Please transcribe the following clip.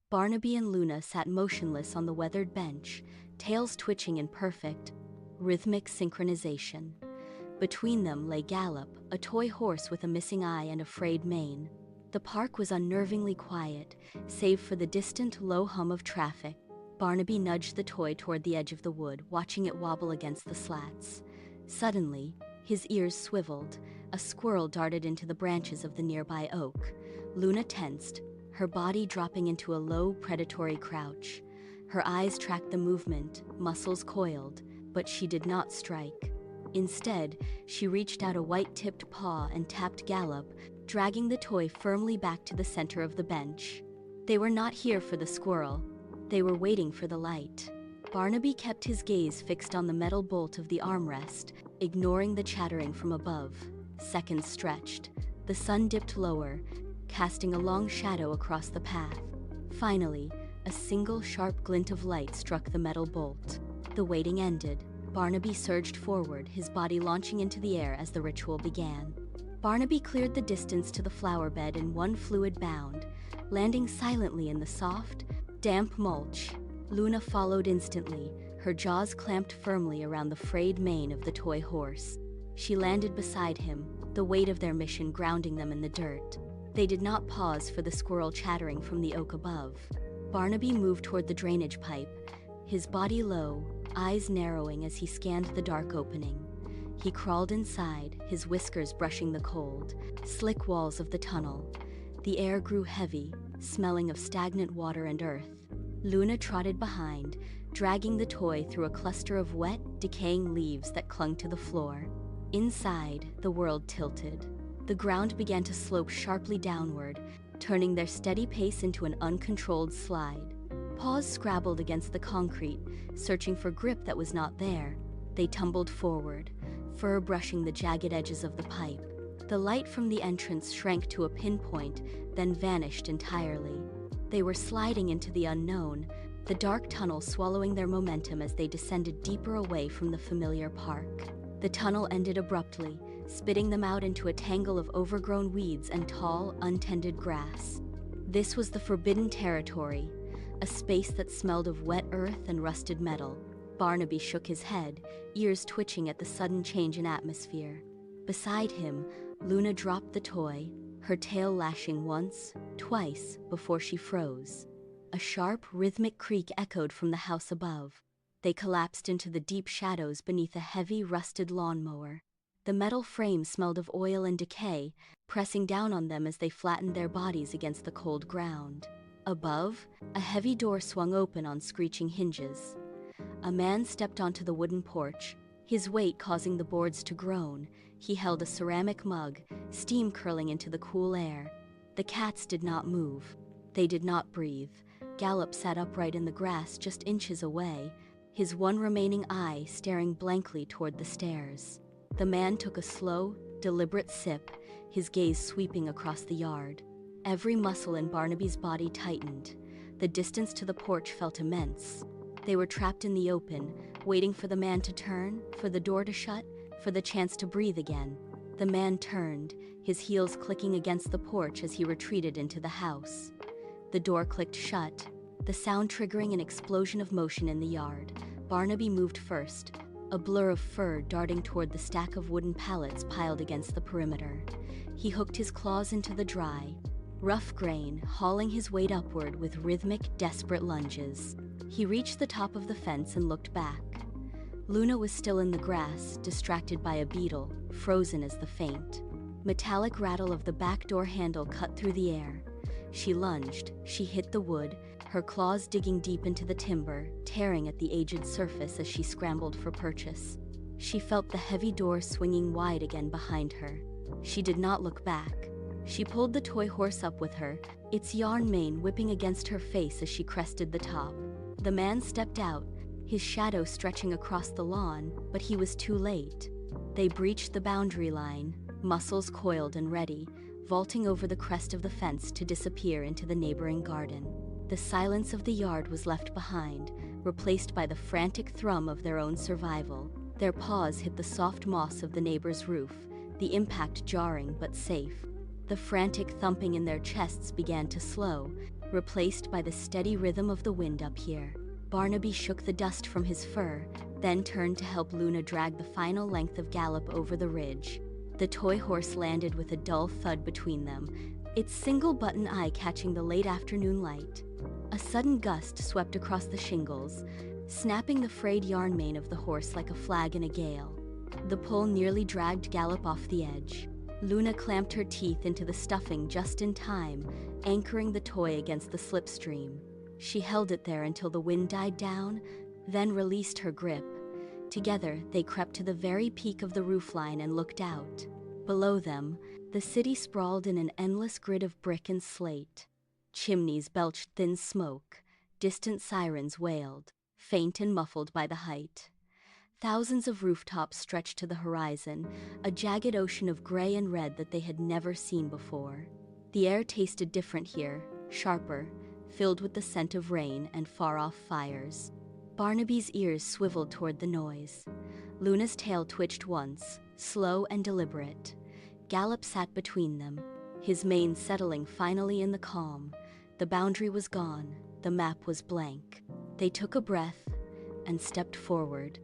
Barnaby and Luna sat motionless on the weathered bench, tails twitching in perfect, rhythmic synchronization. Between them lay Gallop, a toy horse with a missing eye and a frayed mane. The park was unnervingly quiet, save for the distant low hum of traffic. Barnaby nudged the toy toward the edge of the wood, watching it wobble against the slats. Suddenly, his ears swiveled. A squirrel darted into the branches of the nearby oak. Luna tensed, her body dropping into a low, predatory crouch. Her eyes tracked the movement, muscles coiled, but she did not strike. Instead, she reached out a white-tipped paw and tapped Gallop, dragging the toy firmly back to the center of the bench. They were not here for the squirrel. They were waiting for the light. Barnaby kept his gaze fixed on the metal bolt of the armrest, ignoring the chattering from above. Seconds stretched. The sun dipped lower, casting a long shadow across the path. Finally, a single sharp glint of light struck the metal bolt. The waiting ended. Barnaby surged forward, his body launching into the air as the ritual began. Barnaby cleared the distance to the flower bed in one fluid bound, landing silently in the soft, damp mulch. Luna followed instantly, her jaws clamped firmly around the frayed mane of the toy horse. She landed beside him, the weight of their mission grounding them in the dirt. They did not pause for the squirrel chattering from the oak above. Barnaby moved toward the drainage pipe, his body low, eyes narrowing as he scanned the dark opening. He crawled inside, his whiskers brushing the cold, slick walls of the tunnel. The air grew heavy, smelling of stagnant water and earth. Luna trotted behind, dragging the toy through a cluster of wet, decaying leaves that clung to the floor. Inside, the world tilted. The ground began to slope sharply downward, turning their steady pace into an uncontrolled slide. Paws scrabbled against the concrete, searching for grip that was not there. They tumbled forward, fur brushing the jagged edges of the pipe. The light from the entrance shrank to a pinpoint, then vanished entirely. They were sliding into the unknown, the dark tunnel swallowing their momentum as they descended deeper away from the familiar park. The tunnel ended abruptly, spitting them out into a tangle of overgrown weeds and tall, untended grass. This was the forbidden territory, a space that smelled of wet earth and rusted metal. Barnaby shook his head, ears twitching at the sudden change in atmosphere. Beside him, Luna dropped the toy, her tail lashing once, twice, before she froze. A sharp, rhythmic creak echoed from the house above. They collapsed into the deep shadows beneath a heavy, rusted lawnmower. The metal frame smelled of oil and decay, pressing down on them as they flattened their bodies against the cold ground. Above, a heavy door swung open on screeching hinges. A man stepped onto the wooden porch, his weight causing the boards to groan. He held a ceramic mug, steam curling into the cool air. The cats did not move. They did not breathe. Gallop sat upright in the grass just inches away, his one remaining eye staring blankly toward the stairs. The man took a slow, deliberate sip, his gaze sweeping across the yard. Every muscle in Barnaby's body tightened. The distance to the porch felt immense. They were trapped in the open, waiting for the man to turn, for the door to shut, for the chance to breathe again. The man turned, his heels clicking against the porch as he retreated into the house. The door clicked shut, the sound triggering an explosion of motion in the yard. Barnaby moved first, a blur of fur darting toward the stack of wooden pallets piled against the perimeter. He hooked his claws into the dry, rough grain, hauling his weight upward with rhythmic, desperate lunges. He reached the top of the fence and looked back. Luna was still in the grass, distracted by a beetle, frozen as the faint, metallic rattle of the back door handle cut through the air. She lunged, she hit the wood, her claws digging deep into the timber, tearing at the aged surface as she scrambled for purchase. She felt the heavy door swinging wide again behind her. She did not look back. She pulled the toy horse up with her, its yarn mane whipping against her face as she crested the top. The man stepped out, his shadow stretching across the lawn, but he was too late. They breached the boundary line, muscles coiled and ready, vaulting over the crest of the fence to disappear into the neighboring garden. The silence of the yard was left behind, replaced by the frantic thrum of their own survival. Their paws hit the soft moss of the neighbor's roof, the impact jarring but safe. The frantic thumping in their chests began to slow, replaced by the steady rhythm of the wind up here. Barnaby shook the dust from his fur, then turned to help Luna drag the final length of Gallop over the ridge. The toy horse landed with a dull thud between them, its single button eye catching the late afternoon light. A sudden gust swept across the shingles, snapping the frayed yarn mane of the horse like a flag in a gale. The pull nearly dragged Gallop off the edge. Luna clamped her teeth into the stuffing just in time, anchoring the toy against the slipstream. She held it there until the wind died down, then released her grip. Together, they crept to the very peak of the roofline and looked out. Below them, the city sprawled in an endless grid of brick and slate. Chimneys belched thin smoke, distant sirens wailed, faint and muffled by the height. Thousands of rooftops stretched to the horizon, a jagged ocean of gray and red that they had never seen before. The air tasted different here, sharper, filled with the scent of rain and far-off fires. Barnaby's ears swiveled toward the noise. Luna's tail twitched once, slow and deliberate. Gallop sat between them, his mane settling finally in the calm. The boundary was gone, the map was blank. They took a breath and stepped forward.